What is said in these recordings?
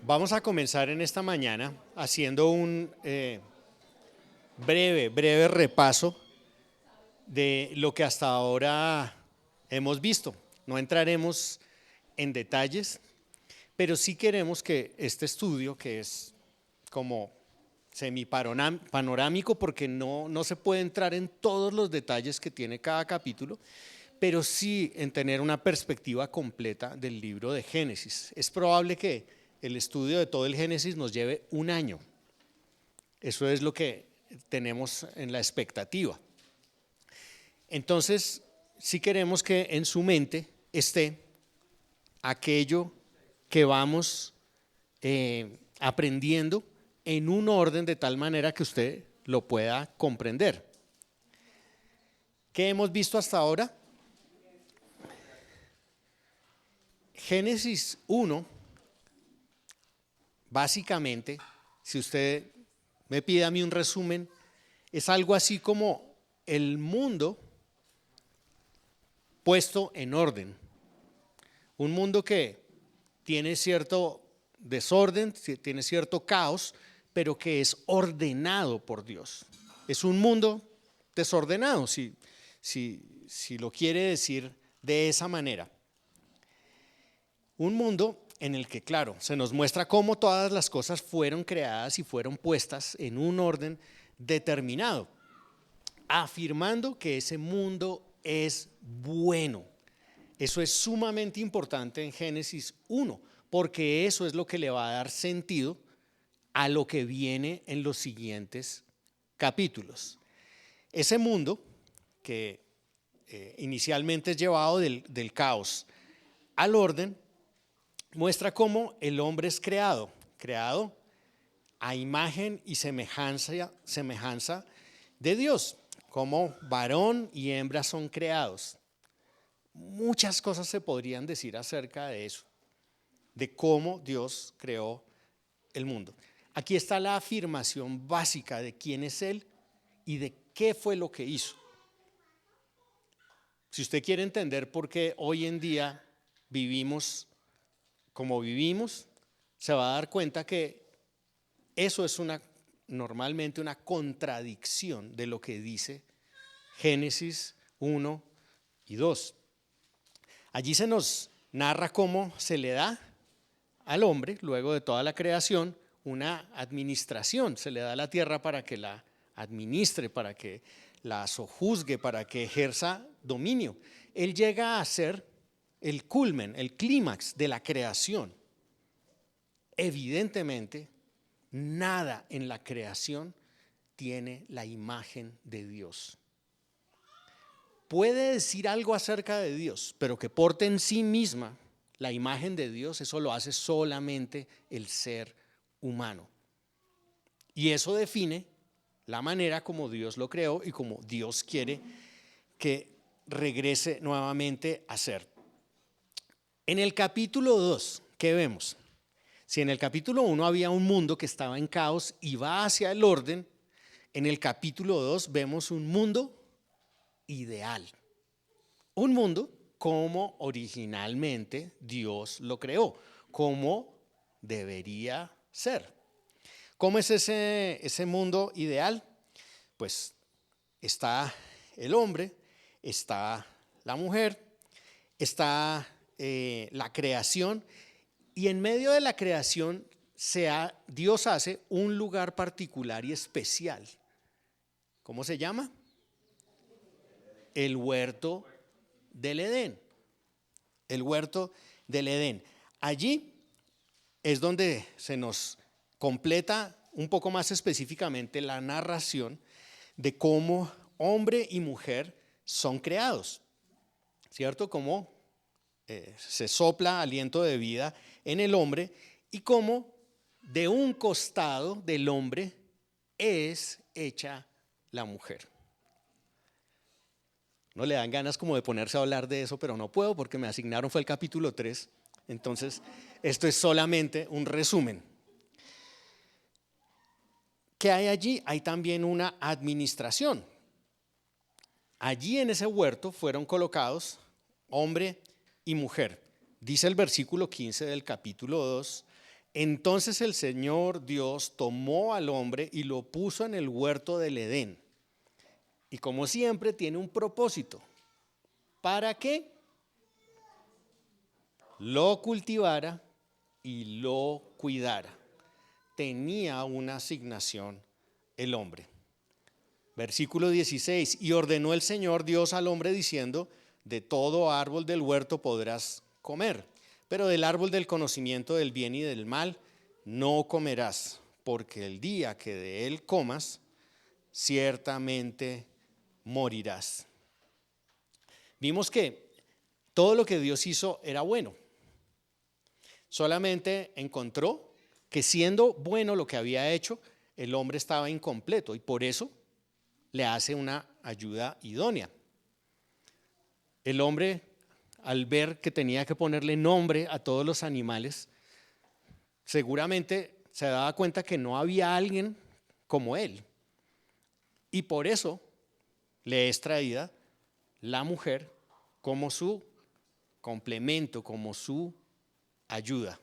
Vamos a comenzar en esta mañana haciendo un breve repaso de lo que hasta ahora hemos visto. No entraremos en detalles, pero sí queremos que este estudio, que es como semipanorámico porque no se puede entrar en todos los detalles que tiene cada capítulo, pero sí en tener una perspectiva completa del libro de Génesis. Es probable que el estudio de todo el Génesis nos lleve un año. Eso es lo que tenemos en la expectativa. Entonces, sí queremos que en su mente esté aquello que vamos aprendiendo en un orden de tal manera que usted lo pueda comprender. ¿Qué hemos visto hasta ahora? Génesis 1, básicamente, si usted me pide a mí un resumen, es algo así como el mundo puesto en orden. Un mundo que tiene cierto desorden, tiene cierto caos, pero que es ordenado por Dios. Es un mundo desordenado, si lo quiere decir de esa manera. Un mundo en el que, claro, se nos muestra cómo todas las cosas fueron creadas y fueron puestas en un orden determinado, afirmando que ese mundo es bueno. Eso es sumamente importante en Génesis 1, porque eso es lo que le va a dar sentido a lo que viene en los siguientes capítulos. Ese mundo que inicialmente es llevado del caos al orden, muestra cómo el hombre es creado a imagen y semejanza de Dios, como varón y hembra son creados. Muchas cosas se podrían decir acerca de eso, de cómo Dios creó el mundo. Aquí está la afirmación básica de quién es Él y de qué fue lo que hizo. Si usted quiere entender por qué hoy en día vivimos como vivimos, se va a dar cuenta que eso es normalmente una contradicción de lo que dice Génesis 1 y 2. Allí se nos narra cómo se le da al hombre, luego de toda la creación, una administración. Se le da la tierra para que la administre, para que la sojuzgue, para que ejerza dominio. Él llega a ser el culmen, el clímax de la creación. Evidentemente, nada en la creación tiene la imagen de Dios. Puede decir algo acerca de Dios, pero que porte en sí misma la imagen de Dios, eso lo hace solamente el ser humano. Y eso define la manera como Dios lo creó y como Dios quiere que regrese nuevamente a ser. En el capítulo 2, ¿qué vemos? Si en el capítulo 1 había un mundo que estaba en caos y va hacia el orden, en el capítulo 2 vemos un mundo ideal. Un mundo como originalmente Dios lo creó, como debería ser. ¿Cómo es ese mundo ideal? Pues está el hombre, está la mujer, está la creación, y en medio de la creación Dios hace un lugar particular y especial. ¿Cómo se llama? El huerto del Edén. El huerto del Edén. Allí es donde se nos completa un poco más específicamente la narración de cómo hombre y mujer son creados, ¿cierto? Cómo se sopla aliento de vida en el hombre y cómo de un costado del hombre es hecha la mujer. No le dan ganas como de ponerse a hablar de eso, pero no puedo porque me asignaron fue el capítulo 3. Entonces, esto es solamente un resumen. ¿Qué hay allí? Hay también una administración. Allí en ese huerto fueron colocados hombre y mujer. Dice el versículo 15 del capítulo 2, Entonces el Señor Dios tomó al hombre y lo puso en el huerto del Edén. Y como siempre tiene un propósito. ¿Para qué? Lo cultivara y lo cuidara. Tenía una asignación el hombre. Versículo 16, y ordenó el Señor Dios al hombre diciendo, de todo árbol del huerto podrás comer, pero del árbol del conocimiento del bien y del mal no comerás, porque el día que de él comas, ciertamente morirás. Vimos que todo lo que Dios hizo era bueno. Solamente encontró que siendo bueno lo que había hecho, el hombre estaba incompleto y por eso le hace una ayuda idónea. El hombre, al ver que tenía que ponerle nombre a todos los animales, seguramente se daba cuenta que no había alguien como él. Y por eso le es traída la mujer como su complemento, como su ayuda.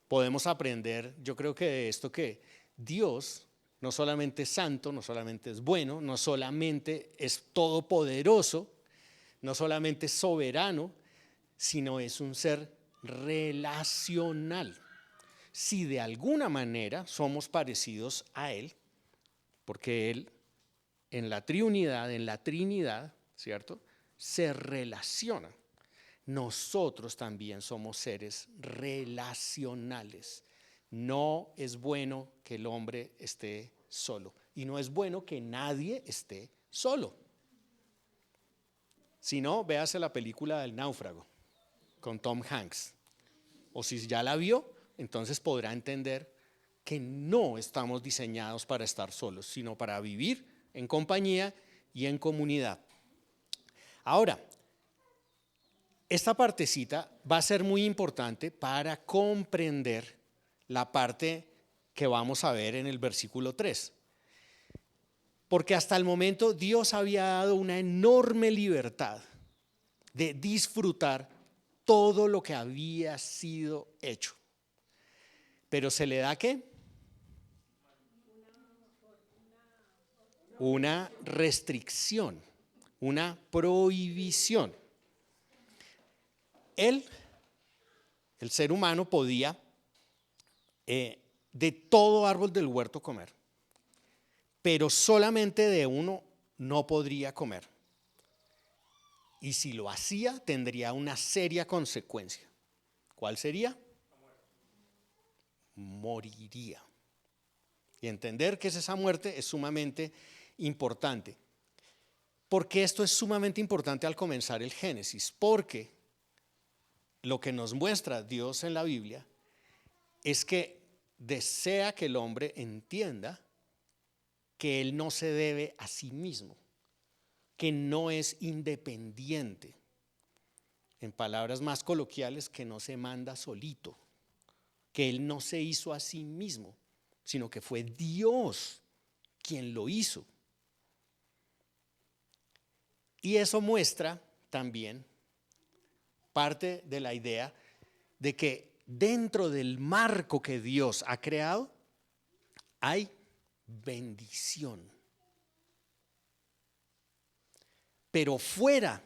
Podemos aprender, yo creo que de esto, que Dios no solamente es santo, no solamente es bueno, no solamente es todopoderoso, no solamente es soberano, sino es un ser relacional. Si de alguna manera somos parecidos a Él, porque Él en la triunidad, en la Trinidad, ¿cierto?, se relaciona. Nosotros también somos seres relacionales. No es bueno que el hombre esté solo y no es bueno que nadie esté solo. Si no, véase la película del náufrago con Tom Hanks. O si ya la vio, entonces podrá entender que no estamos diseñados para estar solos, sino para vivir en compañía y en comunidad. Ahora, esta partecita va a ser muy importante para comprender la parte que vamos a ver en el versículo 3. Porque hasta el momento Dios había dado una enorme libertad de disfrutar todo lo que había sido hecho. Pero se le da ¿qué? Una restricción, una prohibición. Él, el ser humano, podía de todo árbol del huerto comer, pero solamente de uno no podría comer. Y si lo hacía, tendría una seria consecuencia. ¿Cuál sería? Moriría. Y entender qué es esa muerte es sumamente importante. ¿Por qué esto es sumamente importante al comenzar el Génesis? Porque lo que nos muestra Dios en la Biblia es que desea que el hombre entienda que él no se debe a sí mismo, que no es independiente. En palabras más coloquiales, que no se manda solito, que él no se hizo a sí mismo, sino que fue Dios quien lo hizo. Y eso muestra también parte de la idea de que dentro del marco que Dios ha creado hay bendición. Pero fuera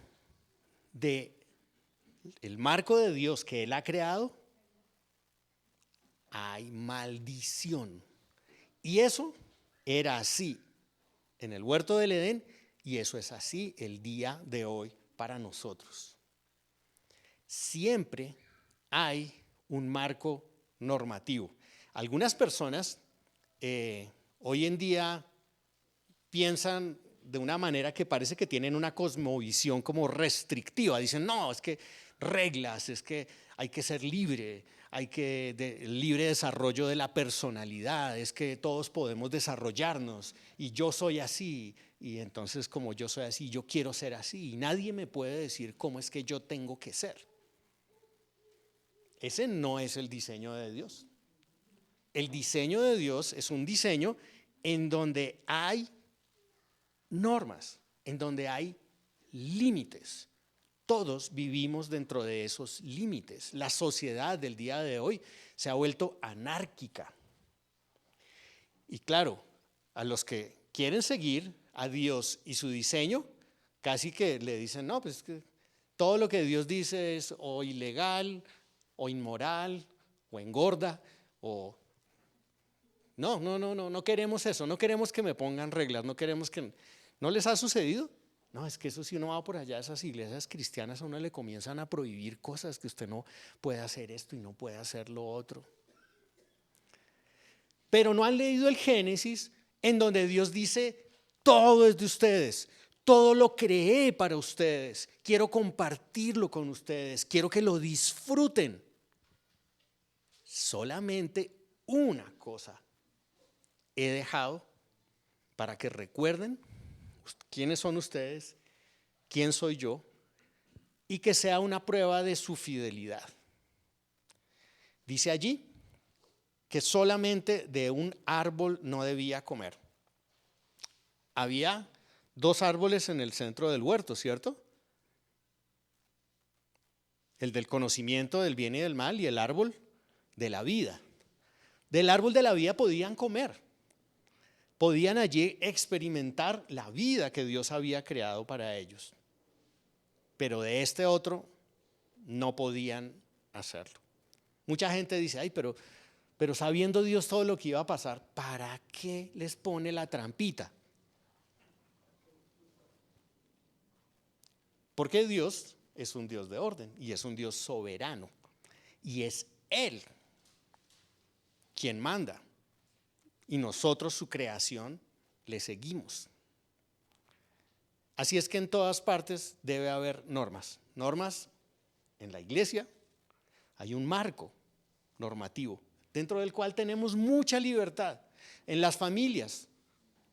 del marco de Dios que Él ha creado, hay maldición. Y eso era así en el huerto del Edén y eso es así el día de hoy para nosotros. Siempre hay un marco normativo. Algunas personas hoy en día piensan de una manera que parece que tienen una cosmovisión como restrictiva. Dicen, no, es que reglas, es que hay que ser libre, hay que libre desarrollo de la personalidad, es que todos podemos desarrollarnos y yo soy así y entonces como yo soy así, yo quiero ser así y nadie me puede decir cómo es que yo tengo que ser. Ese no es el diseño de Dios. El diseño de Dios es un diseño en donde hay normas, en donde hay límites. todos vivimos dentro de esos límites. La sociedad del día de hoy se ha vuelto anárquica. Y claro, a los que quieren seguir a Dios y su diseño, casi que le dicen, no, pues que todo lo que Dios dice es o ilegal, o inmoral, o engorda, o... No queremos eso, no queremos que me pongan reglas, no queremos que... ¿No les ha sucedido? No, es que eso si uno va por allá, esas iglesias cristianas a uno le comienzan a prohibir cosas, que usted no puede hacer esto y no puede hacer lo otro. Pero no han leído el Génesis, en donde Dios dice, todo es de ustedes, todo lo creé para ustedes, quiero compartirlo con ustedes, quiero que lo disfruten. Solamente una cosa he dejado para que recuerden quiénes son ustedes, quién soy yo, y que sea una prueba de su fidelidad. Dice allí que solamente de un árbol no debía comer. Había 2 árboles en el centro del huerto, ¿cierto? El del conocimiento del bien y del mal y el árbol de la vida. Del árbol de la vida podían comer. Podían allí experimentar la vida que Dios había creado para ellos. Pero de este otro no podían hacerlo. Mucha gente dice, ay, pero sabiendo Dios todo lo que iba a pasar, ¿para qué les pone la trampita? Porque Dios es un Dios de orden y es un Dios soberano. Y es Él quien manda. Y nosotros, su creación, le seguimos. Así es que en todas partes debe haber normas. Normas en la iglesia, hay un marco normativo dentro del cual tenemos mucha libertad. En las familias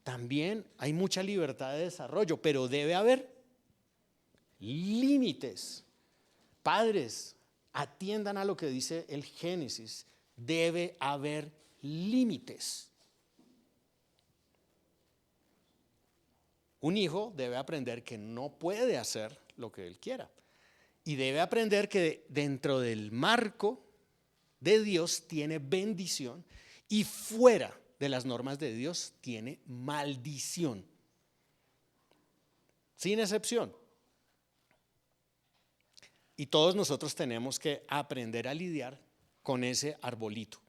también hay mucha libertad de desarrollo, pero debe haber límites. Padres, atiendan a lo que dice el Génesis. Debe haber límites. Un hijo debe aprender que no puede hacer lo que él quiera. Y debe aprender que dentro del marco de Dios tiene bendición y fuera de las normas de Dios tiene maldición. Sin excepción. Y todos nosotros tenemos que aprender a lidiar con ese arbolito.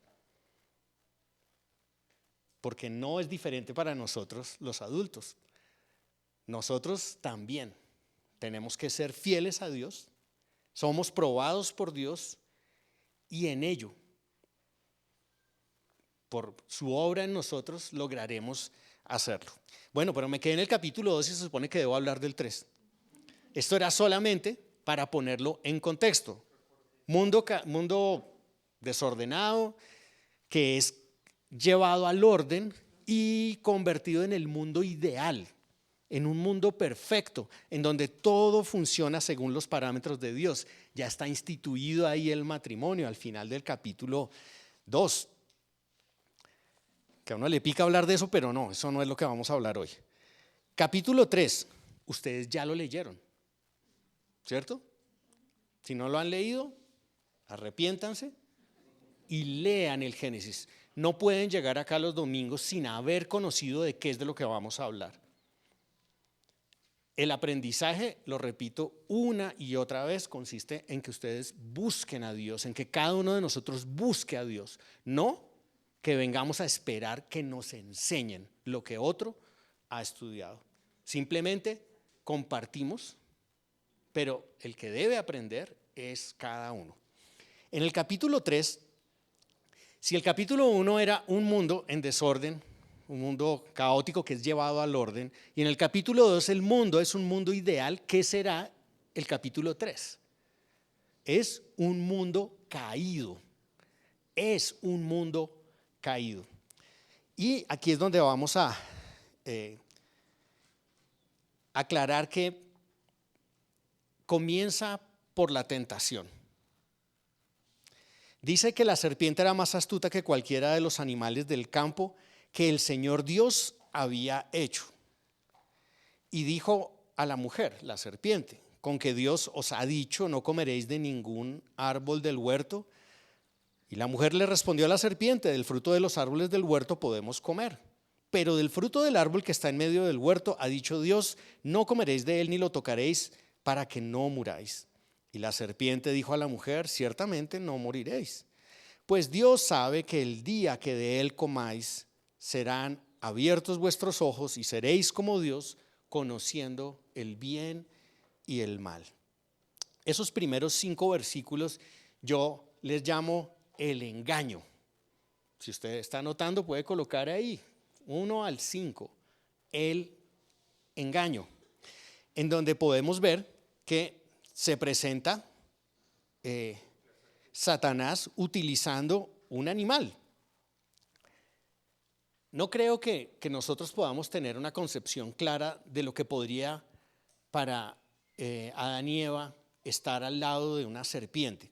Porque no es diferente para nosotros los adultos. Nosotros también tenemos que ser fieles a Dios, somos probados por Dios y en ello, por su obra en nosotros, lograremos hacerlo. Bueno, pero me quedé en el capítulo 2 y se supone que debo hablar del 3. Esto era solamente para ponerlo en contexto. Mundo desordenado que es llevado al orden y convertido en el mundo ideal. En un mundo perfecto, en donde todo funciona según los parámetros de Dios. Ya está instituido ahí el matrimonio al final del capítulo 2. Que a uno le pica hablar de eso, pero no, eso no es lo que vamos a hablar hoy. Capítulo 3, ustedes ya lo leyeron, ¿cierto? Si no lo han leído, arrepiéntanse y lean el Génesis. No pueden llegar acá los domingos sin haber conocido de qué es de lo que vamos a hablar. El aprendizaje, lo repito una y otra vez, consiste en que ustedes busquen a Dios, en que cada uno de nosotros busque a Dios, no que vengamos a esperar que nos enseñen lo que otro ha estudiado. Simplemente compartimos, pero el que debe aprender es cada uno. En el capítulo 3, si el capítulo 1 era un mundo en desorden, un mundo caótico que es llevado al orden, y en el capítulo 2 el mundo es un mundo ideal, ¿qué será el capítulo 3? Es un mundo caído, es un mundo caído. Y aquí es donde vamos a aclarar que comienza por la tentación. Dice que la serpiente era más astuta que cualquiera de los animales del campo que el Señor Dios había hecho. Y dijo a la mujer, la serpiente, con que Dios os ha dicho, no comeréis de ningún árbol del huerto? Y la mujer le respondió a la serpiente, del fruto de los árboles del huerto podemos comer, pero del fruto del árbol que está en medio del huerto ha dicho Dios, no comeréis de él ni lo tocaréis para que no muráis. Y la serpiente dijo a la mujer, ciertamente no moriréis, pues Dios sabe que el día que de él comáis serán abiertos vuestros ojos y seréis como Dios, conociendo el bien y el mal. Esos primeros 5 versículos yo les llamo el engaño. Si usted está anotando, puede colocar ahí 1 al 5, el engaño, en donde podemos ver que se presenta Satanás utilizando un animal. No creo que nosotros podamos tener una concepción clara de lo que podría para Adán y Eva estar al lado de una serpiente,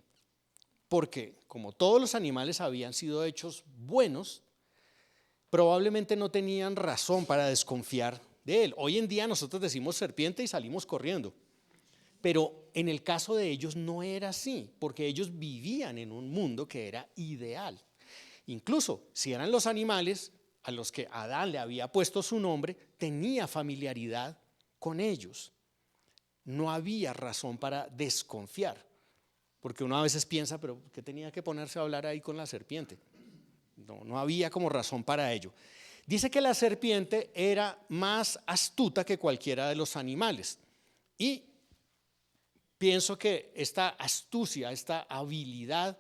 porque como todos los animales habían sido hechos buenos, probablemente no tenían razón para desconfiar de él. Hoy en día nosotros decimos serpiente y salimos corriendo, pero en el caso de ellos no era así, porque ellos vivían en un mundo que era ideal. Incluso si eran los animales a los que Adán le había puesto su nombre, tenía familiaridad con ellos. No había razón para desconfiar, porque uno a veces piensa, pero ¿qué tenía que ponerse a hablar ahí con la serpiente? No había como razón para ello. Dice que la serpiente era más astuta que cualquiera de los animales, y pienso que esta astucia, esta habilidad,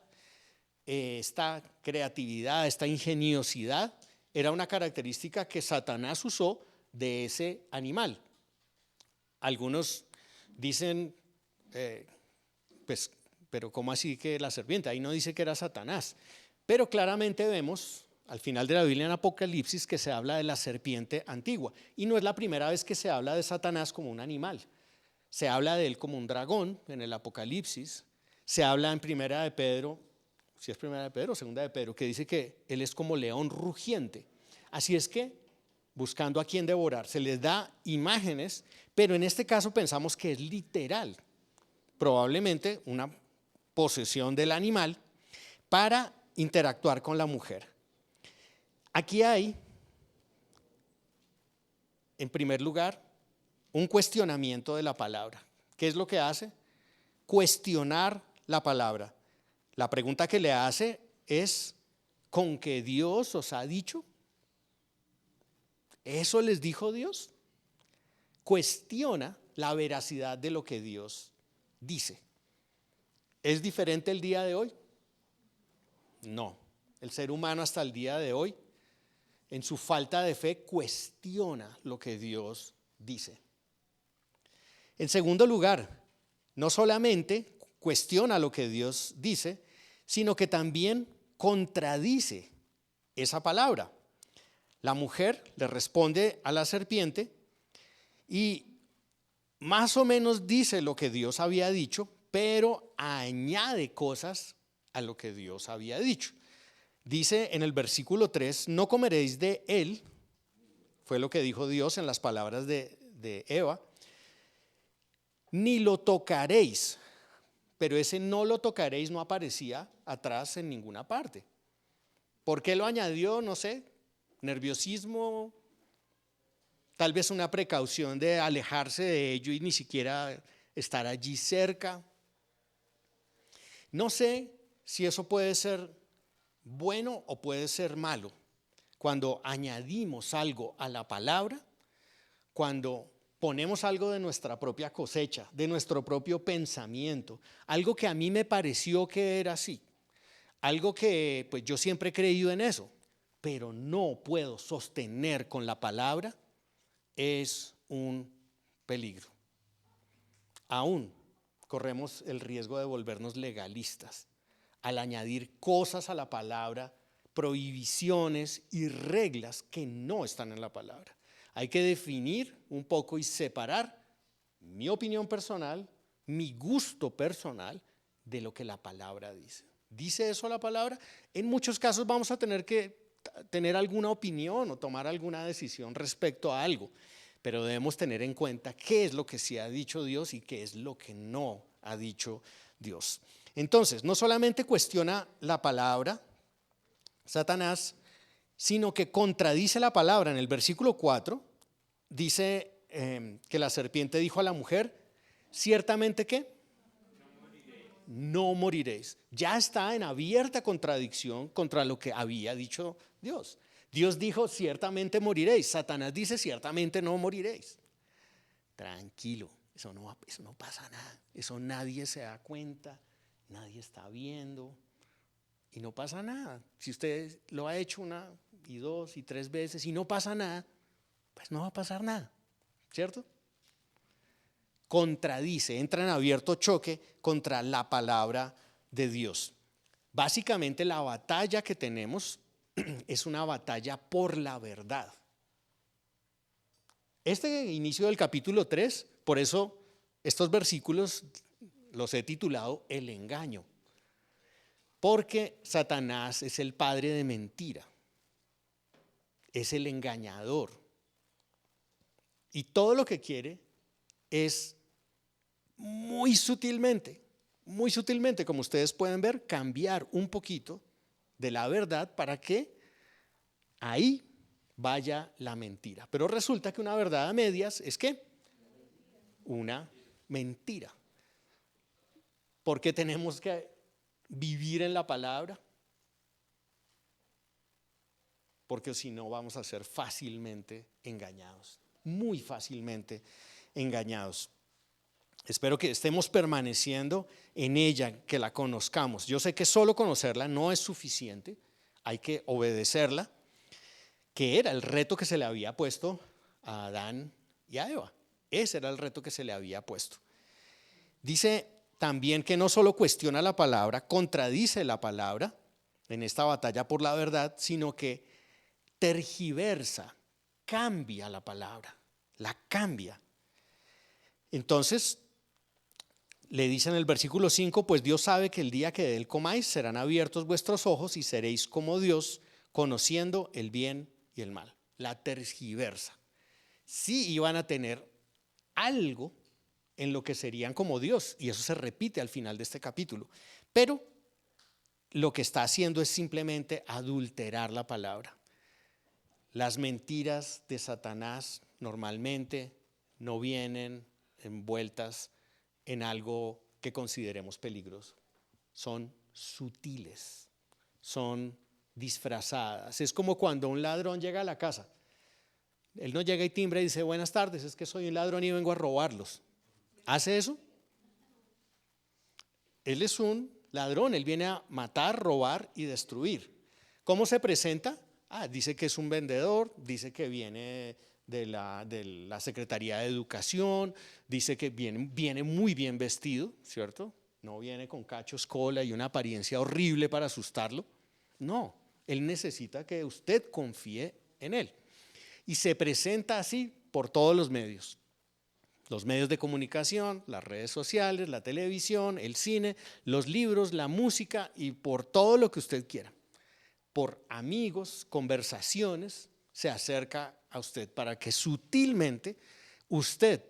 esta creatividad, esta ingeniosidad era una característica que Satanás usó de ese animal. Algunos dicen, pues, pero ¿cómo así que la serpiente? Ahí no dice que era Satanás, pero claramente vemos al final de la Biblia en Apocalipsis que se habla de la serpiente antigua, y no es la primera vez que se habla de Satanás como un animal. Se habla de él como un dragón en el Apocalipsis, se habla en Primera de Pedro, si es Primera de Pedro o Segunda de Pedro, que dice que él es como león rugiente. Así es que, buscando a quien devorar, se les da imágenes, pero en este caso pensamos que es literal, probablemente una posesión del animal para interactuar con la mujer. Aquí hay, en primer lugar, un cuestionamiento de la palabra. ¿Qué es lo que hace? Cuestionar la palabra. La pregunta que le hace es, ¿con que Dios os ha dicho? ¿Eso les dijo Dios? Cuestiona la veracidad de lo que Dios dice. ¿Es diferente el día de hoy? No. El ser humano hasta el día de hoy, en su falta de fe, cuestiona lo que Dios dice. En segundo lugar, no solamente cuestiona lo que Dios dice, sino que también contradice esa palabra. La mujer le responde a la serpiente y más o menos dice lo que Dios había dicho, pero añade cosas a lo que Dios había dicho. Dice en el versículo 3, no comeréis de él, fue lo que dijo Dios en las palabras de Eva, ni lo tocaréis, pero ese no lo tocaréis no aparecía atrás en ninguna parte. ¿Por qué lo añadió? No sé, nerviosismo, tal vez una precaución de alejarse de ello y ni siquiera estar allí cerca. No sé si eso puede ser bueno o puede ser malo. Cuando añadimos algo a la palabra, cuando ponemos algo de nuestra propia cosecha, de nuestro propio pensamiento, algo que a mí me pareció que era así, algo que pues yo siempre he creído en eso, pero no puedo sostener con la palabra, es un peligro. Aún corremos el riesgo de volvernos legalistas al añadir cosas a la palabra, prohibiciones y reglas que no están en la palabra. Hay que definir un poco y separar mi opinión personal, mi gusto personal de lo que la palabra dice. ¿Dice eso la palabra? En muchos casos vamos a tener que tener alguna opinión o tomar alguna decisión respecto a algo, pero debemos tener en cuenta qué es lo que sí ha dicho Dios y qué es lo que no ha dicho Dios. Entonces, no solamente cuestiona la palabra, Satanás, sino que contradice la palabra. En el versículo 4 dice que la serpiente dijo a la mujer, ciertamente que no moriréis. Ya está en abierta contradicción contra lo que había dicho Dios. Dios dijo, ciertamente moriréis. Satanás dice, ciertamente no moriréis. Tranquilo, eso no pasa nada. Eso nadie se da cuenta, nadie está viendo y no pasa nada. Si usted lo ha hecho una y dos y tres veces y no pasa nada, pues no va a pasar nada, ¿cierto? Contradice, entra en abierto choque contra la palabra de Dios. Básicamente la batalla que tenemos es una batalla por la verdad. Este inicio del capítulo 3, por eso estos versículos los he titulado El engaño, porque Satanás es el padre de mentira, es el engañador y todo lo que quiere es muy sutilmente, como ustedes pueden ver, cambiar un poquito de la verdad para que ahí vaya la mentira. Pero resulta que una verdad a medias es ¿qué? Una mentira. ¿Por qué tenemos que vivir en la palabra? Porque si no vamos a ser fácilmente engañados, muy fácilmente engañados. Espero que estemos permaneciendo en ella, que la conozcamos. Yo sé que solo conocerla no es suficiente, hay que obedecerla, que era el reto que se le había puesto a Adán y a Eva. Ese era el reto que se le había puesto. Dice también que no solo cuestiona la palabra, contradice la palabra en esta batalla por la verdad, sino que tergiversa, cambia la palabra, la cambia. Entonces, le dice en el versículo 5, pues Dios sabe que el día que de él comáis serán abiertos vuestros ojos y seréis como Dios, conociendo el bien y el mal. La tergiversa. Sí iban a tener algo en lo que serían como Dios, y eso se repite al final de este capítulo, pero lo que está haciendo es simplemente adulterar la palabra. Las mentiras de Satanás normalmente no vienen envueltas en algo que consideremos peligroso. Son sutiles, son disfrazadas. Es como cuando un ladrón llega a la casa. Él no llega y timbra y dice, buenas tardes, es que soy un ladrón y vengo a robarlos. ¿Hace eso? Él es un ladrón, él viene a matar, robar y destruir. ¿Cómo se presenta? Dice que es un vendedor, dice que viene de la Secretaría de Educación, dice que viene muy bien vestido, ¿cierto? No viene con cachos, cola y una apariencia horrible para asustarlo. No, él necesita que usted confíe en él. Y se presenta así por todos los medios de comunicación, las redes sociales, la televisión, el cine, los libros, la música y por todo lo que usted quiera. Por amigos, conversaciones, se acerca a usted para que sutilmente usted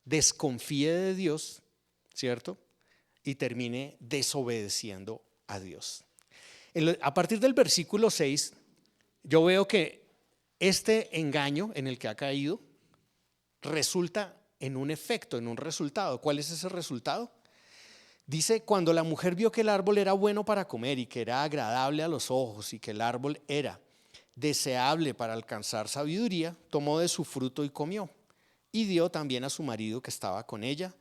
desconfíe de Dios, ¿cierto? Y termine desobedeciendo a Dios. A partir del versículo 6, yo veo que este engaño en el que ha caído resulta en un efecto, en un resultado. ¿Cuál es ese resultado? Dice, cuando la mujer vio que el árbol era bueno para comer y que era agradable a los ojos y que el árbol era deseable para alcanzar sabiduría, tomó de su fruto y comió. Y dio también a su marido que estaba con ella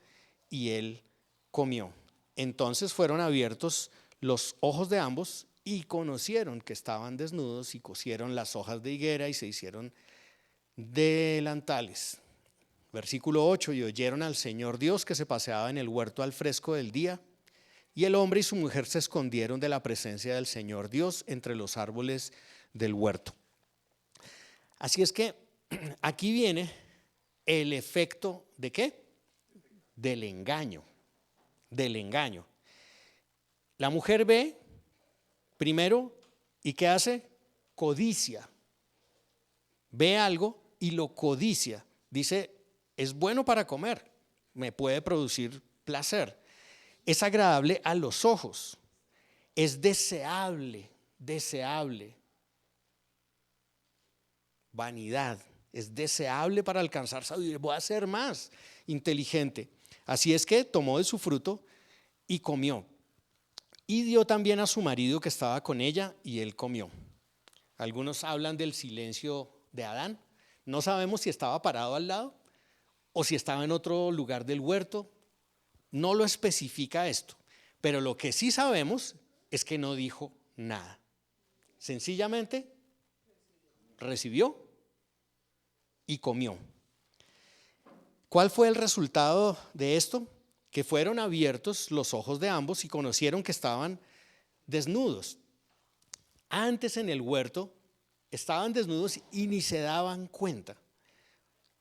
y él comió. Entonces fueron abiertos los ojos de ambos y conocieron que estaban desnudos y cosieron las hojas de higuera y se hicieron delantales. Versículo 8, y oyeron al Señor Dios que se paseaba en el huerto al fresco del día, y el hombre y su mujer se escondieron de la presencia del Señor Dios entre los árboles del huerto. Así es que aquí viene el efecto ¿de qué? Del engaño, del engaño. La mujer ve primero, ¿y qué hace? Codicia. Ve algo y lo codicia. Dice, es bueno para comer, me puede producir placer. Es agradable a los ojos, es deseable. Vanidad, es deseable para alcanzar sabiduría. Voy a ser más inteligente. Así es que tomó de su fruto y comió. Y dio también a su marido que estaba con ella y él comió. Algunos hablan del silencio de Adán. No sabemos si estaba parado al lado o si estaba en otro lugar del huerto. No lo especifica esto. Pero lo que sí sabemos es que no dijo nada. Sencillamente recibió y comió. ¿Cuál fue el resultado de esto? Que fueron abiertos los ojos de ambos y conocieron que estaban desnudos. Antes en el huerto estaban desnudos y ni se daban cuenta.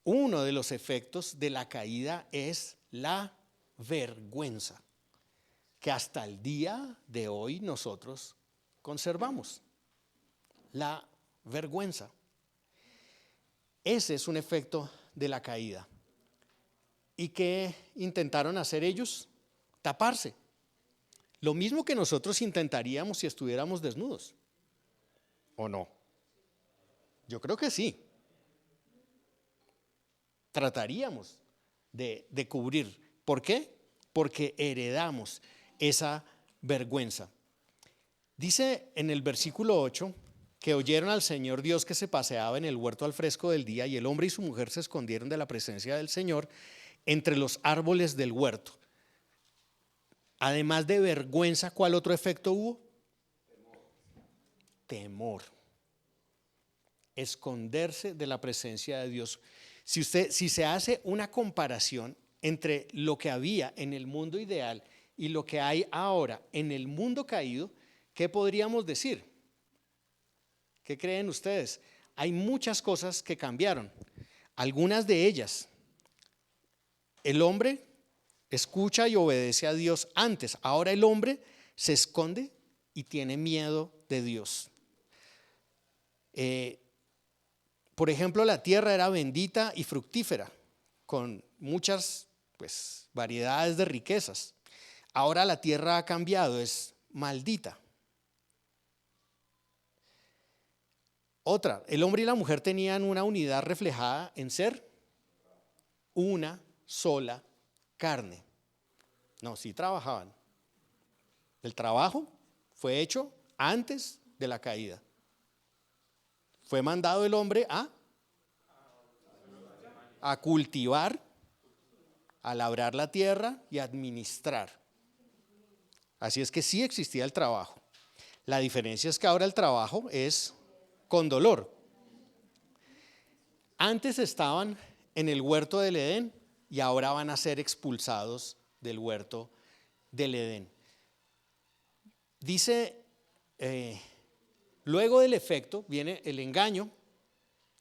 Uno de los efectos de la caída es la vergüenza, que hasta el día de hoy nosotros conservamos. La vergüenza. Ese es un efecto de la caída. ¿Y qué intentaron hacer ellos? Taparse. Lo mismo que nosotros intentaríamos si estuviéramos desnudos. ¿O no? Yo creo que sí. Trataríamos de cubrir. ¿Por qué? Porque heredamos esa vergüenza. Dice en el versículo 8 que oyeron al Señor Dios que se paseaba en el huerto al fresco del día, y el hombre y su mujer se escondieron de la presencia del Señor entre los árboles del huerto. Además de vergüenza, ¿cuál otro efecto hubo? Temor. Esconderse de la presencia de Dios. Si se hace una comparación entre lo que había en el mundo ideal y lo que hay ahora en el mundo caído, ¿qué podríamos decir? ¿Qué creen ustedes? Hay muchas cosas que cambiaron. Algunas de ellas, el hombre escucha y obedece a Dios antes. Ahora el hombre se esconde y tiene miedo de Dios. Por ejemplo, la tierra era bendita y fructífera, con muchas variedades de riquezas. Ahora la tierra ha cambiado, es maldita. Otra, el hombre y la mujer tenían una unidad reflejada en ser una sola carne. No, sí trabajaban. El trabajo fue hecho antes de la caída. Fue mandado el hombre a cultivar, a labrar la tierra y a administrar. Así es que sí existía el trabajo. La diferencia es que ahora el trabajo es con dolor. Antes estaban en el huerto del Edén y ahora van a ser expulsados del huerto del Edén. Dice, luego del efecto viene el engaño,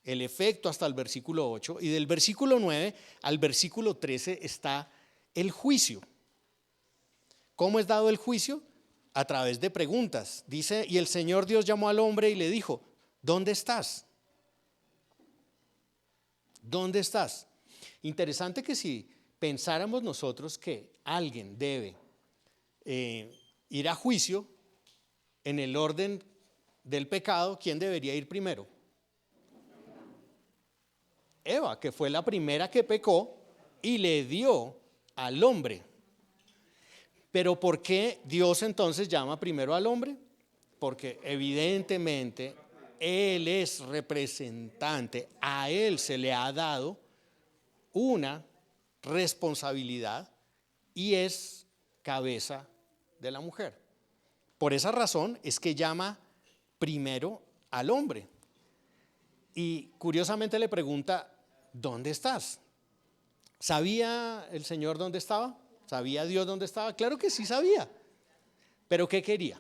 el efecto hasta el versículo 8, y del versículo 9 al versículo 13 está el juicio. ¿Cómo es dado el juicio? A través de preguntas. Dice, y el Señor Dios llamó al hombre y le dijo, ¿dónde estás? ¿Dónde estás? Interesante que si pensáramos nosotros que alguien debe ir a juicio en el orden del pecado, ¿quién debería ir primero? Eva, que fue la primera que pecó y le dio al hombre. Pero ¿por qué Dios entonces llama primero al hombre? Porque evidentemente Él es representante, a Él se le ha dado una responsabilidad y es cabeza de la mujer. Por esa razón es que llama primero al hombre. Y curiosamente le pregunta, ¿dónde estás? ¿Sabía el Señor dónde estaba? ¿Sabía Dios dónde estaba? Claro que sí sabía. ¿Pero qué quería?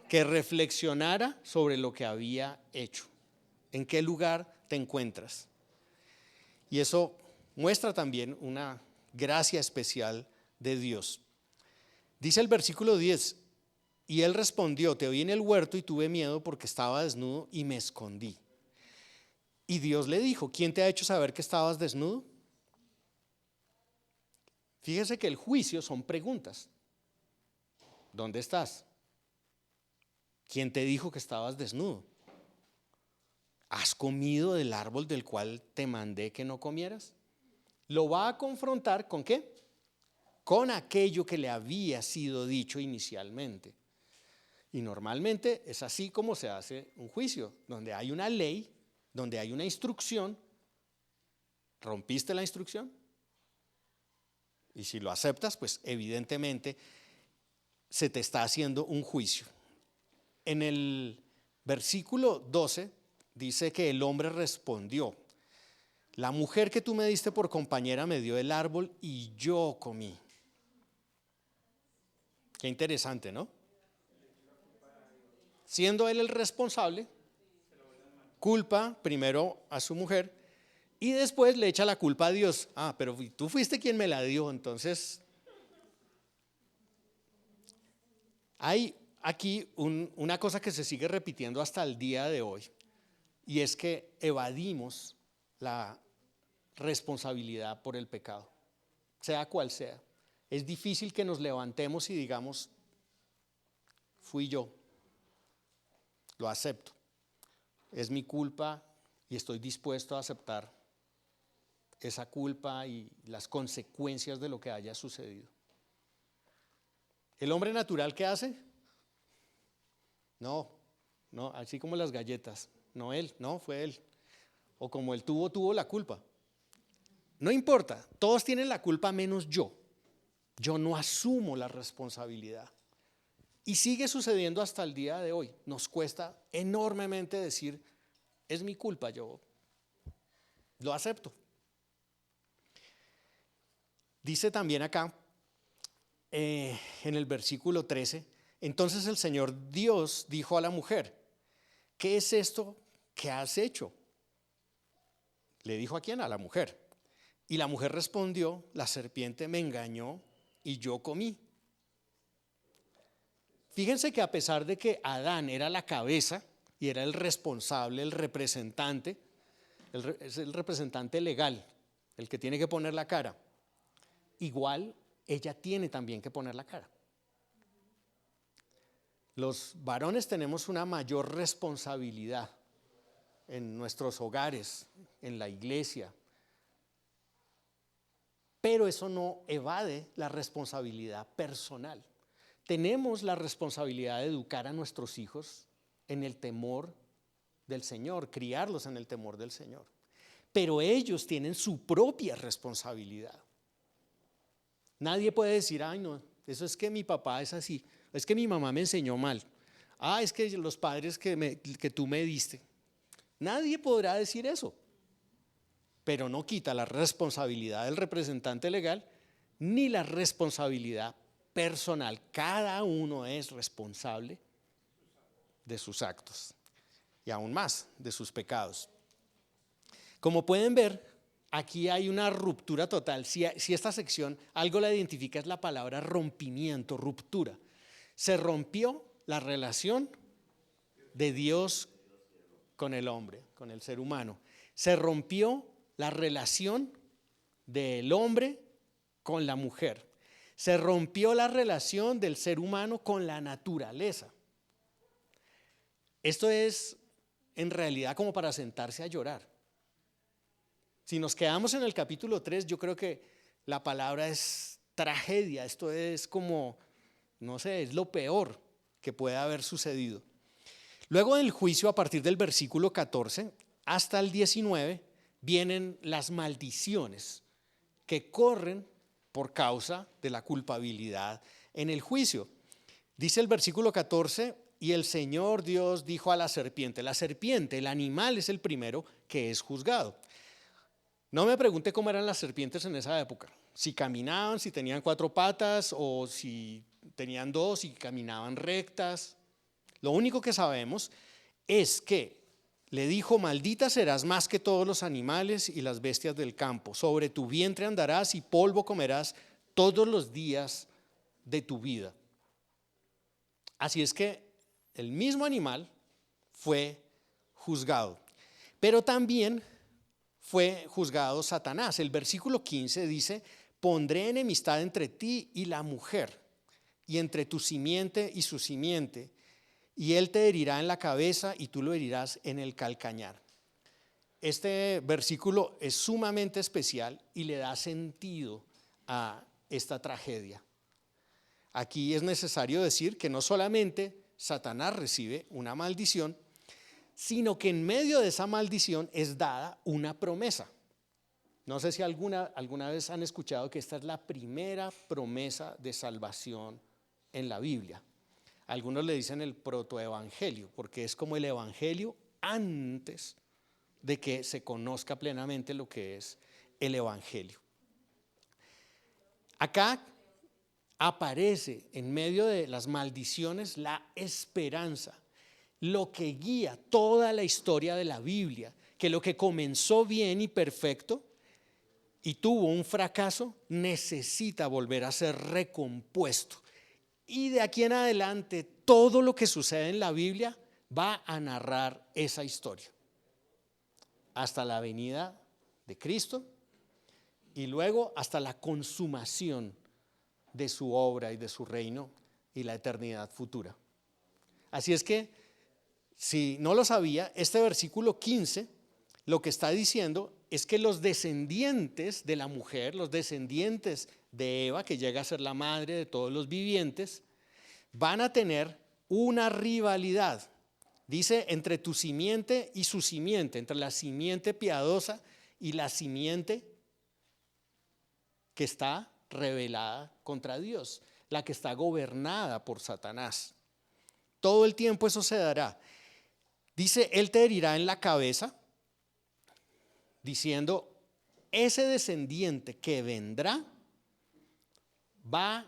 Que reflexionara sobre lo que había hecho. ¿En qué lugar te encuentras? Y eso muestra también una gracia especial de Dios. Dice el versículo 10, Y él respondió: te oí en el huerto y tuve miedo porque estaba desnudo y me escondí. Y Dios le dijo: ¿quién te ha hecho saber que estabas desnudo? Fíjese que el juicio son preguntas. ¿Dónde estás? ¿Quién te dijo que estabas desnudo? ¿Has comido del árbol del cual te mandé que no comieras? Lo va a confrontar ¿con qué? Con aquello que le había sido dicho inicialmente. Y normalmente es así como se hace un juicio, donde hay una ley, donde hay una instrucción. ¿Rompiste la instrucción? Y si lo aceptas, pues evidentemente se te está haciendo un juicio. En el versículo 12 dice que el hombre respondió: la mujer que tú me diste por compañera me dio el árbol y yo comí. Qué interesante, ¿no? Siendo él el responsable, culpa primero a su mujer y después le echa la culpa a Dios. Ah, pero tú fuiste quien me la dio, entonces hay aquí una cosa que se sigue repitiendo hasta el día de hoy, y es que evadimos la responsabilidad por el pecado, sea cual sea. Es difícil que nos levantemos y digamos: fui yo, lo acepto, es mi culpa y estoy dispuesto a aceptar esa culpa y las consecuencias de lo que haya sucedido. ¿El hombre natural qué hace? No, así como las galletas. No él, no, fue él. O como él tuvo la culpa. No importa, todos tienen la culpa menos yo. Yo no asumo la responsabilidad. Y sigue sucediendo hasta el día de hoy. Nos cuesta enormemente decir: es mi culpa, yo lo acepto. Dice también acá, en el versículo 13, entonces el Señor Dios dijo a la mujer: ¿qué es esto que has hecho? Le dijo ¿a quién? A la mujer. Y la mujer respondió: la serpiente me engañó y yo comí. Fíjense que a pesar de que Adán era la cabeza y era el responsable, el representante, es el representante legal, el que tiene que poner la cara, igual ella tiene también que poner la cara. Los varones tenemos una mayor responsabilidad en nuestros hogares, en la iglesia, pero eso no evade la responsabilidad personal. Tenemos la responsabilidad de educar a nuestros hijos en el temor del Señor, criarlos en el temor del Señor, pero ellos tienen su propia responsabilidad. Nadie puede decir: ay no, eso es que mi papá es así, es que mi mamá me enseñó mal, es que los padres que tú me diste. Nadie podrá decir eso, pero no quita la responsabilidad del representante legal ni la responsabilidad personal. Cada uno es responsable de sus actos y aún más de sus pecados. Como pueden ver, aquí hay una ruptura total. Si esta sección algo la identifica, es la palabra rompimiento, ruptura. Se rompió la relación de Dios con el hombre, con el ser humano. Se rompió la relación del hombre con la mujer. Se rompió la relación del ser humano con la naturaleza. Esto es en realidad como para sentarse a llorar. Si nos quedamos en el capítulo 3, yo creo que la palabra es tragedia. Esto es como, no sé, es lo peor que puede haber sucedido. Luego del juicio, a partir del versículo 14 hasta el 19, vienen las maldiciones que corren por causa de la culpabilidad en el juicio. Dice el versículo 14: y el Señor Dios dijo a la serpiente, el animal es el primero que es juzgado. No me pregunte cómo eran las serpientes en esa época, si caminaban, si tenían 4 patas o si tenían 2 y caminaban rectas. Lo único que sabemos es que le dijo: maldita serás más que todos los animales y las bestias del campo, sobre tu vientre andarás y polvo comerás todos los días de tu vida. Así es que el mismo animal fue juzgado, pero también fue juzgado Satanás. El versículo 15 dice: pondré enemistad entre ti y la mujer, y entre tu simiente y su simiente, y él te herirá en la cabeza y tú lo herirás en el calcañar. Este versículo es sumamente especial y le da sentido a esta tragedia. Aquí es necesario decir que no solamente Satanás recibe una maldición, sino que en medio de esa maldición es dada una promesa. No sé si alguna vez han escuchado que esta es la primera promesa de salvación en la Biblia. Algunos le dicen el protoevangelio, porque es como el evangelio antes de que se conozca plenamente lo que es el evangelio. Acá aparece en medio de las maldiciones la esperanza, lo que guía toda la historia de la Biblia, que lo que comenzó bien y perfecto y tuvo un fracaso, necesita volver a ser recompuesto. Y de aquí en adelante, todo lo que sucede en la Biblia va a narrar esa historia, hasta la venida de Cristo y luego hasta la consumación de su obra y de su reino y la eternidad futura. Así es que, si no lo sabía, este versículo 15 lo que está diciendo es que los descendientes de la mujer, los descendientes de Eva, que llega a ser la madre de todos los vivientes, van a tener una rivalidad. Dice: entre tu simiente y su simiente, entre la simiente piadosa y la simiente que está rebelada contra Dios, la que está gobernada por Satanás. Todo el tiempo eso se dará. Dice: él te herirá en la cabeza, diciendo: ese descendiente que vendrá va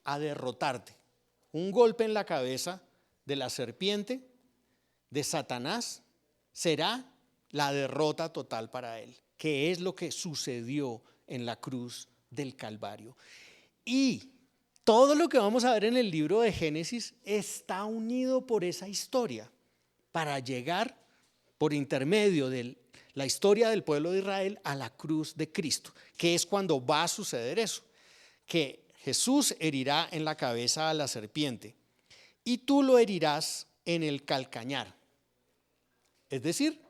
a derrotarte. Un golpe en la cabeza de la serpiente, de Satanás, será la derrota total para él, que es lo que sucedió en la cruz del Calvario. Y todo lo que vamos a ver en el libro de Génesis está unido por esa historia, para llegar por intermedio de la historia del pueblo de Israel a la cruz de Cristo, que es cuando va a suceder eso, que Jesús herirá en la cabeza a la serpiente y tú lo herirás en el calcañar. Es decir,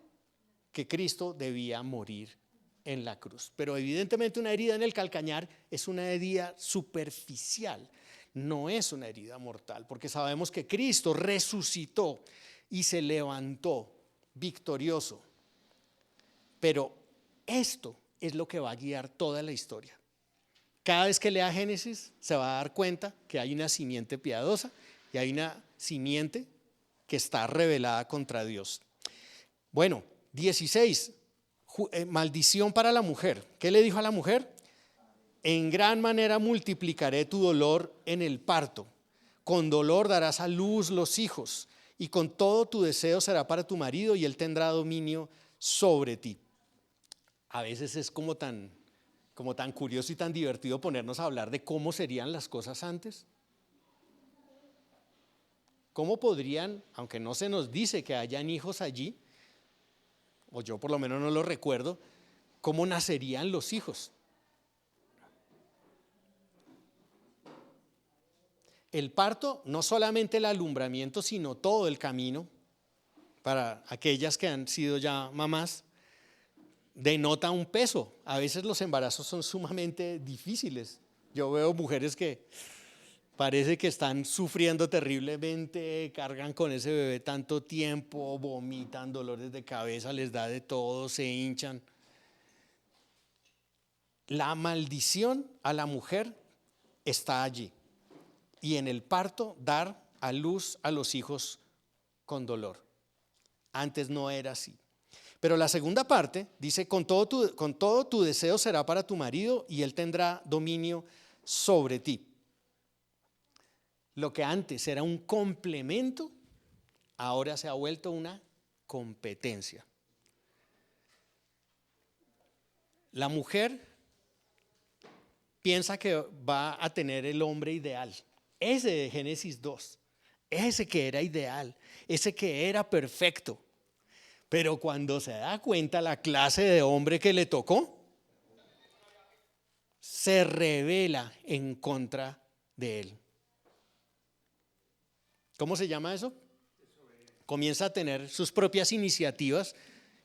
que Cristo debía morir en la cruz. Pero evidentemente una herida en el calcañar es una herida superficial, no es una herida mortal, porque sabemos que Cristo resucitó y se levantó victorioso. Pero esto es lo que va a guiar toda la historia. Cada vez que lea Génesis se va a dar cuenta que hay una simiente piadosa y hay una simiente que está rebelada contra Dios. Bueno, 16, maldición para la mujer. ¿Qué le dijo a la mujer? En gran manera multiplicaré tu dolor en el parto. Con dolor darás a luz los hijos, y con todo tu deseo será para tu marido, y él tendrá dominio sobre ti. A veces es como tan curioso y tan divertido ponernos a hablar de cómo serían las cosas antes. ¿Cómo podrían, aunque no se nos dice que hayan hijos allí, o yo por lo menos no lo recuerdo, cómo nacerían los hijos? El parto, no solamente el alumbramiento, sino todo el camino, para aquellas que han sido ya mamás, denota un peso. A veces los embarazos son sumamente difíciles. Yo veo mujeres que parece que están sufriendo terriblemente, cargan con ese bebé tanto tiempo, vomitan, dolores de cabeza, les da de todo, se hinchan. La maldición a la mujer está allí. Y en el parto, dar a luz a los hijos con dolor. Antes no era así. Pero la segunda parte dice: con todo tu deseo será para tu marido y él tendrá dominio sobre ti. Lo que antes era un complemento, ahora se ha vuelto una competencia. La mujer piensa que va a tener el hombre ideal, ese de Génesis 2, ese que era ideal, ese que era perfecto. Pero cuando se da cuenta la clase de hombre que le tocó, se rebela en contra de él. ¿Cómo se llama eso? Comienza a tener sus propias iniciativas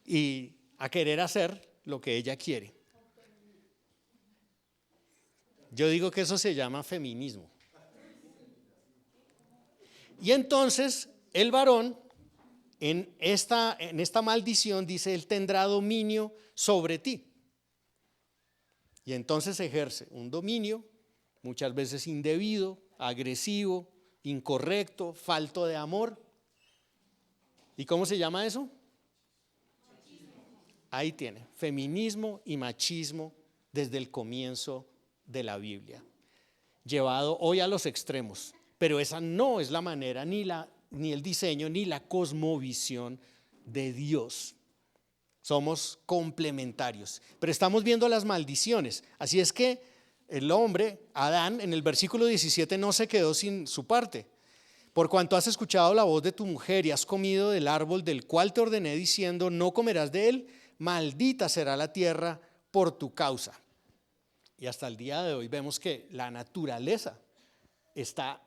y a querer hacer lo que ella quiere. Yo digo que eso se llama feminismo. Y entonces el varón en esta maldición dice: él tendrá dominio sobre ti. Y entonces ejerce un dominio muchas veces indebido, agresivo, incorrecto, falto de amor. ¿Y cómo se llama eso? Ahí tiene, feminismo y machismo desde el comienzo de la Biblia, llevado hoy a los extremos. Pero esa no es la manera, ni el diseño, ni la cosmovisión de Dios. Somos complementarios. Pero estamos viendo las maldiciones. Así es que el hombre, Adán, en el versículo 17 no se quedó sin su parte. Por cuanto has escuchado la voz de tu mujer y has comido del árbol del cual te ordené diciendo: no comerás de él, maldita será la tierra por tu causa. Y hasta el día de hoy vemos que la naturaleza está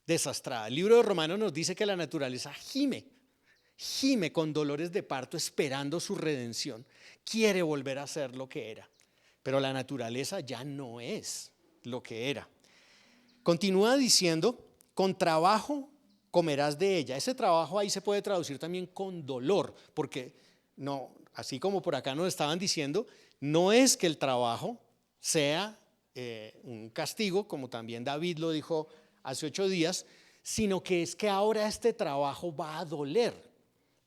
desastrada. El libro de Romanos nos dice que la naturaleza gime con dolores de parto esperando su redención. Quiere volver a ser lo que era. Pero la naturaleza ya no es lo que era. Continúa diciendo: con trabajo comerás de ella. Ese trabajo ahí se puede traducir también con dolor, porque no, así como por acá nos estaban diciendo, no es que el trabajo sea un castigo, como también David lo dijo hace 8 días, sino que es que ahora este trabajo va a doler,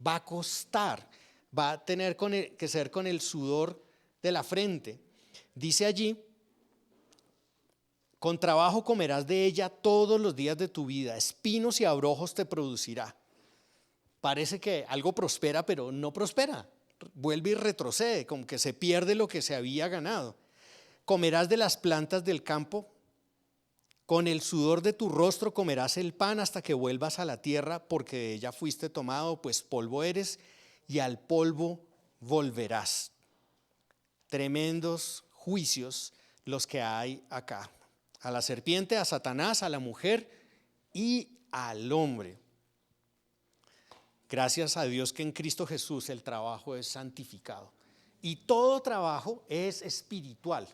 va a costar, va a tener que ser con el sudor de la frente. Dice allí: con trabajo comerás de ella todos los días de tu vida, espinos y abrojos te producirá. Parece que algo prospera, pero no prospera. Vuelve y retrocede, como que se pierde lo que se había ganado. Comerás de las plantas del campo, con el sudor de tu rostro comerás el pan hasta que vuelvas a la tierra, porque de ella fuiste tomado, pues polvo eres y al polvo volverás. Tremendos juicios los que hay acá. A la serpiente, a Satanás, a la mujer y al hombre. Gracias a Dios que en Cristo Jesús el trabajo es santificado. Y todo trabajo es espiritual.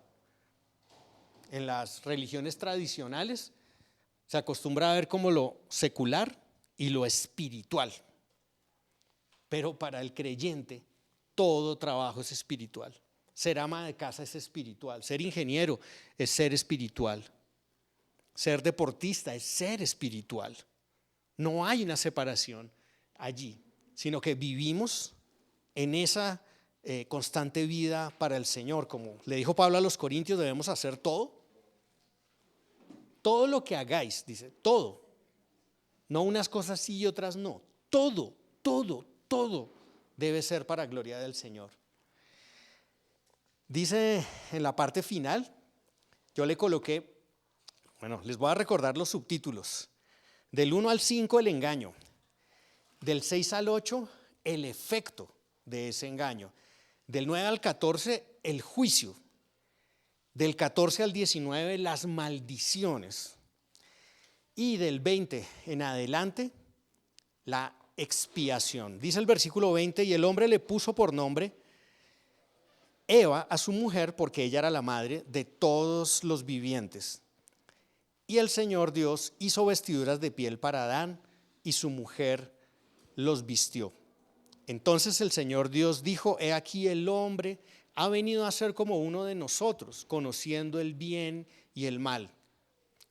En las religiones tradicionales se acostumbra a ver como lo secular y lo espiritual. Pero para el creyente todo trabajo es espiritual. Ser ama de casa es espiritual. Ser ingeniero es ser espiritual. Ser deportista es ser espiritual. No hay una separación allí, sino que vivimos en esa constante vida para el Señor. Como le dijo Pablo a los Corintios, debemos hacer todo. Todo lo que hagáis, dice, todo. No unas cosas sí y otras no. Todo debe ser para gloria del Señor. Dice en la parte final, yo le coloqué, les voy a recordar los subtítulos. Del 1 al 5, el engaño. Del 6 al 8, el efecto de ese engaño. Del 9 al 14, el juicio. Del 14 al 19, las maldiciones. Y del 20 en adelante, la expiación. Dice el versículo 20: y el hombre le puso por nombre Eva a su mujer, porque ella era la madre de todos los vivientes. Y el Señor Dios hizo vestiduras de piel para Adán, y su mujer los vistió. Entonces el Señor Dios dijo: he aquí el hombre ha venido a ser como uno de nosotros, conociendo el bien y el mal.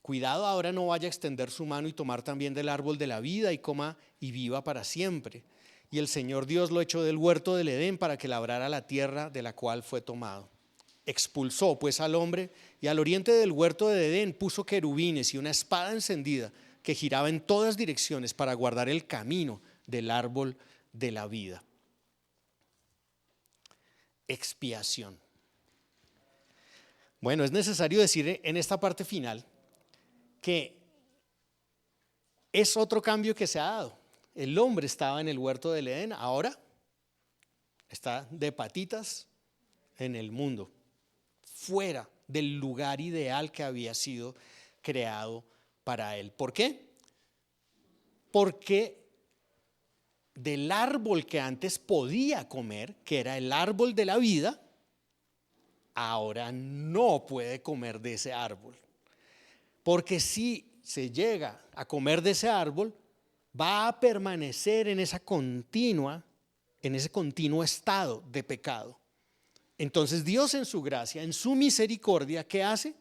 Cuidado ahora no vaya a extender su mano y tomar también del árbol de la vida y coma y viva para siempre. Y el Señor Dios lo echó del huerto del Edén para que labrara la tierra de la cual fue tomado. Expulsó pues al hombre y al oriente del huerto de Edén puso querubines y una espada encendida que giraba en todas direcciones para guardar el camino del árbol de la vida. Expiación. Bueno, es necesario decir en esta parte final que Es otro cambio que se ha dado. El hombre estaba en el huerto del Edén, ahora está de patitas en el mundo, fuera del lugar ideal que había sido creado para él. ¿Por qué? Porque del árbol que antes podía comer, que era el árbol de la vida, ahora no puede comer de ese árbol. Porque si se llega a comer de ese árbol, va a permanecer en ese continuo estado de pecado. Entonces Dios en su gracia, en su misericordia, ¿qué hace?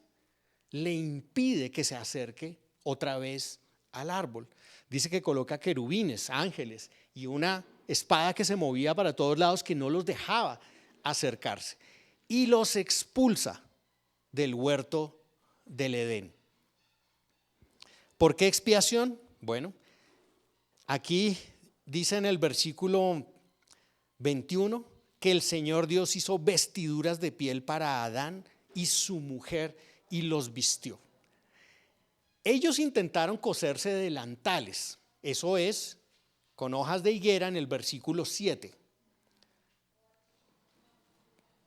Le impide que se acerque otra vez al árbol. Dice que coloca querubines, ángeles y una espada que se movía para todos lados que no los dejaba acercarse. Y los expulsa del huerto del Edén. ¿Por qué expiación? Bueno, aquí dice en el versículo 21 que el Señor Dios hizo vestiduras de piel para Adán y su mujer y los vistió. Ellos intentaron coserse delantales, eso es, con hojas de higuera en el versículo 7.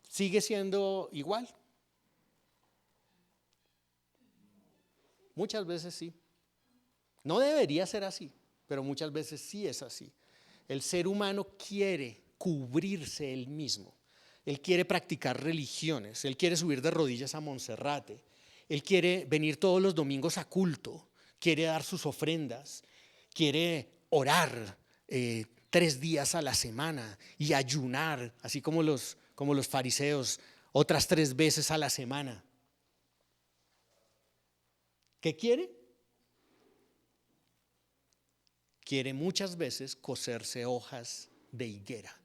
¿Sigue siendo igual? Muchas veces sí. No debería ser así, pero muchas veces sí es así. El ser humano quiere cubrirse él mismo. Él quiere practicar religiones, él quiere subir de rodillas a Monserrate, él quiere venir todos los domingos a culto, quiere dar sus ofrendas, quiere orar 3 días a la semana y ayunar, así como los fariseos, otras 3 veces a la semana. ¿Qué quiere? Quiere muchas veces coserse hojas de higuera.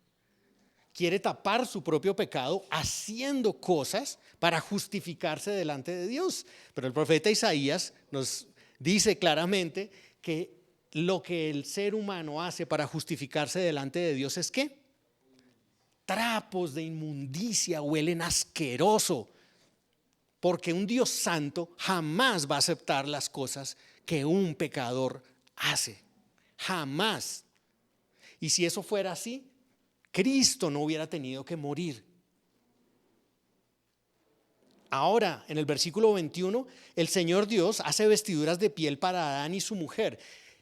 Quiere tapar su propio pecado haciendo cosas para justificarse delante de Dios. Pero el profeta Isaías nos dice claramente que lo que el ser humano hace para justificarse delante de Dios es ¿qué? Trapos de inmundicia, huelen asqueroso. Porque un Dios santo jamás va a aceptar las cosas que un pecador hace. Jamás. Y si eso fuera así, Cristo no hubiera tenido que morir. Ahora, en el versículo 21, el Señor Dios hace vestiduras de piel para Adán y su mujer.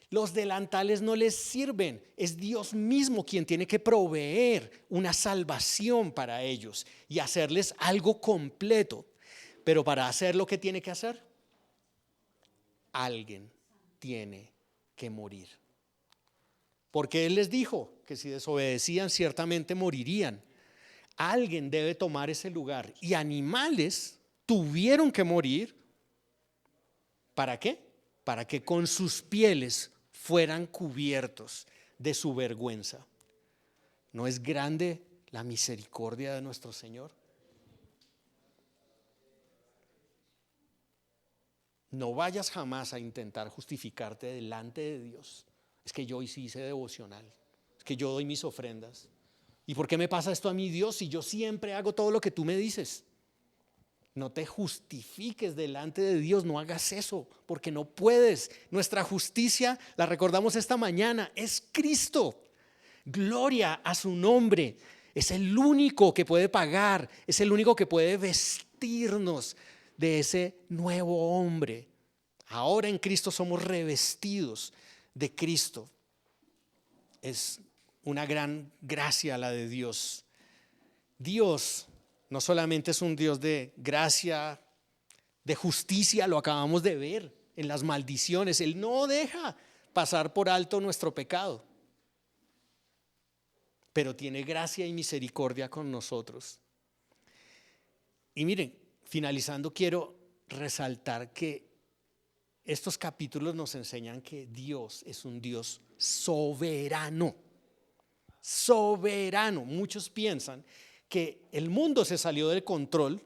Los delantales no les sirven. Es Dios mismo quien tiene que proveer una salvación para ellos y hacerles algo completo. Pero para hacer lo que tiene que hacer, alguien tiene que morir. Porque Él les dijo que si desobedecían ciertamente morirían. Alguien debe tomar ese lugar y animales tuvieron que morir. ¿Para qué? Para que con sus pieles fueran cubiertos de su vergüenza. ¿No es grande la misericordia de nuestro Señor? No vayas jamás a intentar justificarte delante de Dios. Es que yo sí hice devocional, es que yo doy mis ofrendas. ¿Y por qué me pasa esto a mí, Dios, si yo siempre hago todo lo que tú me dices? No te justifiques delante de Dios, no hagas eso, porque no puedes. Nuestra justicia, la recordamos esta mañana, es Cristo. Gloria a su nombre. Es el único que puede pagar, es el único que puede vestirnos de ese nuevo hombre. Ahora en Cristo somos revestidos de Cristo. Es una gran gracia la de Dios. Dios no solamente es un Dios de gracia, de justicia, lo acabamos de ver en las maldiciones. Él no deja pasar por alto nuestro pecado, pero tiene gracia y misericordia con nosotros. Y miren, finalizando, quiero resaltar que estos capítulos nos enseñan que Dios es un Dios soberano. Soberano. Muchos piensan que el mundo se salió del control,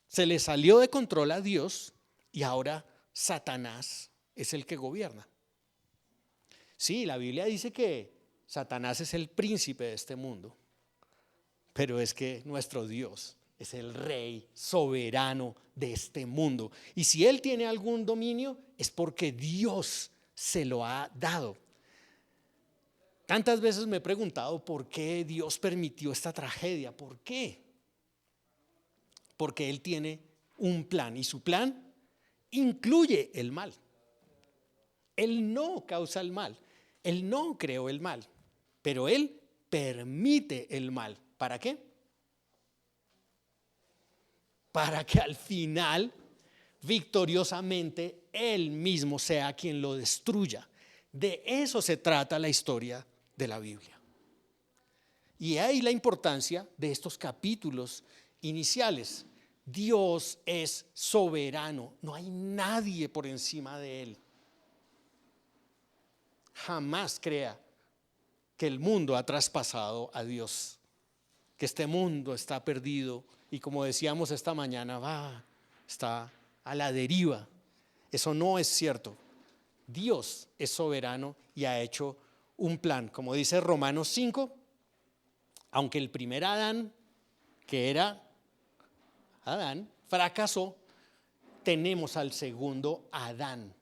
se le salió de control a Dios y ahora Satanás es el que gobierna. Sí, la Biblia dice que Satanás es el príncipe de este mundo, pero es que nuestro Dios es el rey soberano de este mundo. Y si Él tiene algún dominio, es porque Dios se lo ha dado. Tantas veces me he preguntado por qué Dios permitió esta tragedia. ¿Por qué? Porque Él tiene un plan y su plan incluye el mal. Él no causa el mal, Él no creó el mal, pero Él permite el mal. ¿Para qué? Para que al final, victoriosamente, Él mismo sea quien lo destruya. De eso se trata la historia de la Biblia. Y ahí la importancia de estos capítulos iniciales. Dios es soberano, no hay nadie por encima de Él. Jamás crea que el mundo ha traspasado a Dios, que este mundo está perdido y, como decíamos esta mañana, está a la deriva. Eso no es cierto. Dios es soberano y ha hecho un plan. Como dice Romanos 5, aunque el primer Adán, que era Adán, fracasó, tenemos al segundo Adán,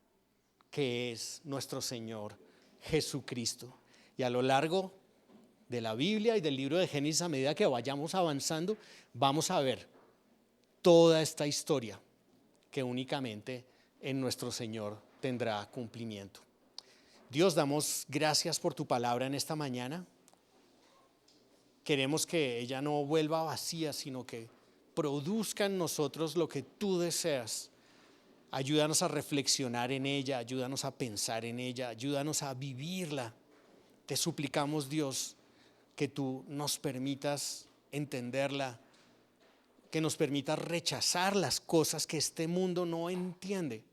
que es nuestro Señor Jesucristo. Y a lo largo de la Biblia y del libro de Génesis, a medida que vayamos avanzando, vamos a ver toda esta historia que únicamente en nuestro Señor tendrá cumplimiento. Dios, damos gracias por tu palabra en esta mañana. Queremos que ella no vuelva vacía, sino que produzca en nosotros lo que tú deseas. Ayúdanos a reflexionar en ella, ayúdanos a pensar en ella, ayúdanos a vivirla. Te suplicamos, Dios, que tú nos permitas entenderla, que nos permitas rechazar las cosas que este mundo no entiende,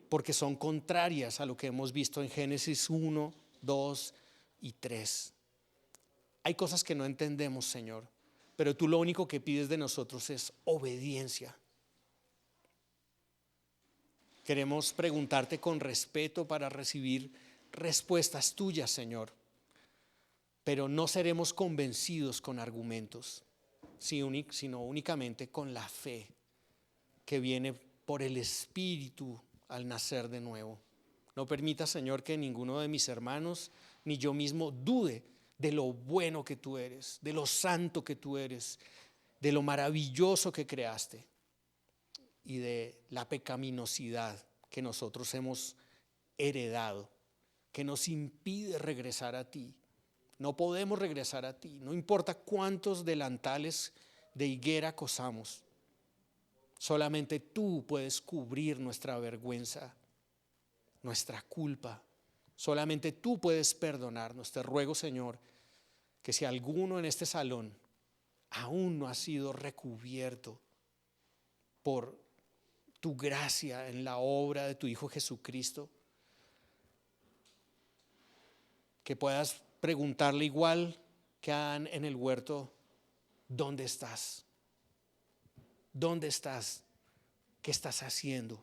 porque son contrarias a lo que hemos visto en Génesis 1, 2 y 3. Hay cosas que no entendemos, Señor, pero tú lo único que pides de nosotros es obediencia. Queremos preguntarte con respeto para recibir respuestas tuyas, Señor, pero no seremos convencidos con argumentos, sino únicamente con la fe que viene por el Espíritu al nacer de nuevo. No permita, Señor, que ninguno de mis hermanos ni yo mismo dude de lo bueno que tú eres, de lo santo que tú eres, de lo maravilloso que creaste y de la pecaminosidad que nosotros hemos heredado, que nos impide regresar a ti. No podemos regresar a ti, no importa cuántos delantales de higuera cosamos. Solamente tú puedes cubrir nuestra vergüenza, nuestra culpa. Solamente tú puedes perdonarnos. Te ruego, Señor, que si alguno en este salón aún no ha sido recubierto por tu gracia en la obra de tu Hijo Jesucristo, que puedas preguntarle igual que Adán en el huerto: ¿dónde estás? ¿Dónde estás? ¿Qué estás haciendo?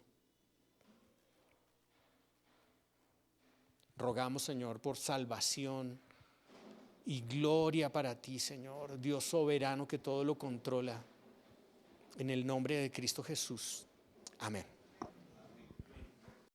Rogamos, Señor, por salvación y gloria para ti, Señor, Dios soberano que todo lo controla. En el nombre de Cristo Jesús. Amén.